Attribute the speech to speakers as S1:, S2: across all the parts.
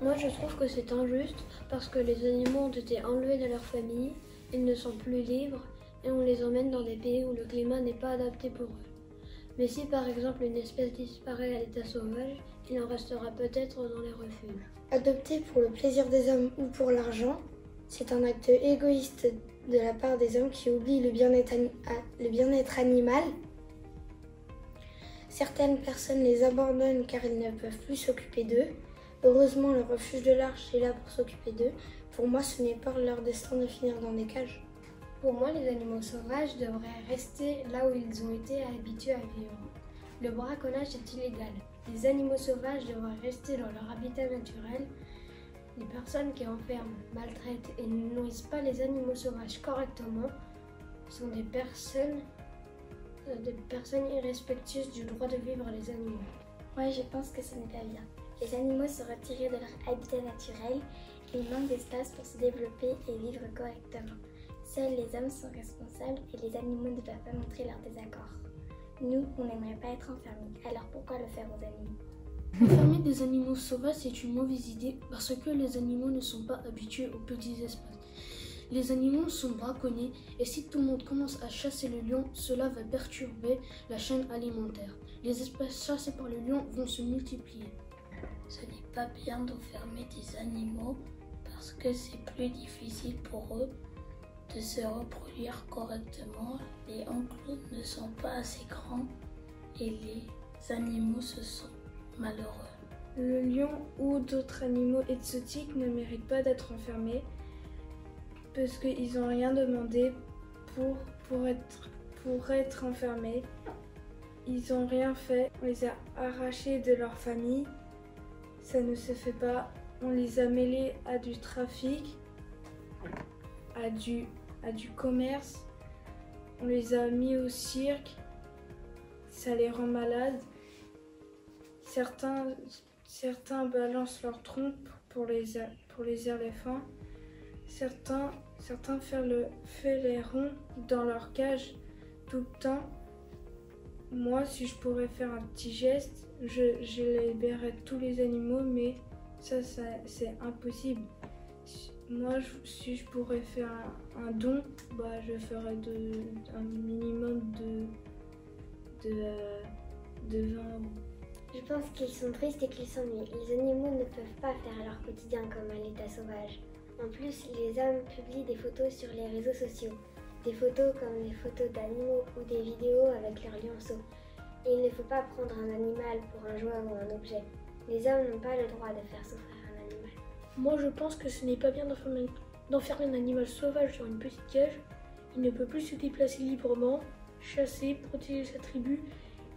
S1: Moi, je trouve que c'est injuste parce que les animaux ont été enlevés de leur famille, ils ne sont plus libres et on les emmène dans des pays où le climat n'est pas adapté pour eux. Mais si par exemple une espèce disparaît à l'état sauvage, il en restera peut-être dans les refuges.
S2: Adopter pour le plaisir des hommes ou pour l'argent, c'est un acte égoïste de la part des hommes qui oublient le bien-être animal. Certaines personnes les abandonnent car ils ne peuvent plus s'occuper d'eux. Heureusement, le refuge de l'Arche est là pour s'occuper d'eux. Pour moi, ce n'est pas leur destin de finir dans des cages.
S3: Pour moi, les animaux sauvages devraient rester là où ils ont été habitués à vivre. Le braconnage est illégal. Les animaux sauvages devraient rester dans leur habitat naturel. Les personnes qui enferment, maltraitent et ne nourrissent pas les animaux sauvages correctement sont des personnes irrespectueuses du droit de vivre les animaux.
S4: Moi, je pense que ce n'est pas bien. Les animaux sont retirés de leur habitat naturel et ils manquent d'espace pour se développer et vivre correctement. Seuls les hommes sont responsables et les animaux ne doivent pas montrer leur désaccord. Nous, on n'aimerait pas être enfermés, alors pourquoi le faire aux animaux ?
S1: Enfermer des animaux sauvages, c'est une mauvaise idée parce que les animaux ne sont pas habitués aux petits espaces. Les animaux sont braconnés et si tout le monde commence à chasser le lion, cela va perturber la chaîne alimentaire. Les espèces chassées par le lion vont se multiplier.
S5: Ce n'est pas bien d'enfermer des animaux parce que c'est plus difficile pour eux de se reproduire correctement. Les enclos ne sont pas assez grands et les animaux se sentent malheureux.
S6: Le lion ou d'autres animaux exotiques ne méritent pas d'être enfermés parce qu'ils n'ont rien demandé pour être enfermés. Ils n'ont rien fait, on les a arrachés de leur famille, ça ne se fait pas. On les a mêlés à du trafic, à du commerce, on les a mis au cirque, ça les rend malades. Certains balancent leur trompe pour les éléphants. Certains font les ronds dans leur cage tout le temps. Moi, si je pourrais faire un petit geste, je libérerais tous les animaux, mais ça c'est impossible. Moi, si je pourrais faire un don, je ferais un minimum de 20 euros.
S4: Je pense qu'ils sont tristes et qu'ils s'ennuient. Les animaux ne peuvent pas faire leur quotidien comme à l'état sauvage. En plus, les hommes publient des photos sur les réseaux sociaux. Des photos comme des photos d'animaux ou des vidéos avec leurs lionceaux. Et il ne faut pas prendre un animal pour un jouet ou un objet. Les hommes n'ont pas le droit de faire souffrir un animal.
S1: Moi, je pense que ce n'est pas bien d'enfermer un animal sauvage sur une petite cage. Il ne peut plus se déplacer librement, chasser, protéger sa tribu.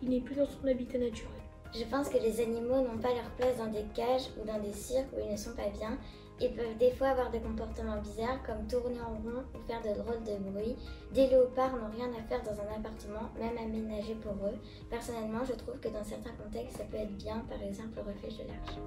S1: Il n'est plus dans son habitat naturel.
S4: Je pense que les animaux n'ont pas leur place dans des cages ou dans des cirques où ils ne sont pas bien. Ils peuvent des fois avoir des comportements bizarres comme tourner en rond ou faire de drôles de bruit. Des léopards n'ont rien à faire dans un appartement, même aménagé pour eux. Personnellement, je trouve que dans certains contextes, ça peut être bien, par exemple le refuge de l'Arche.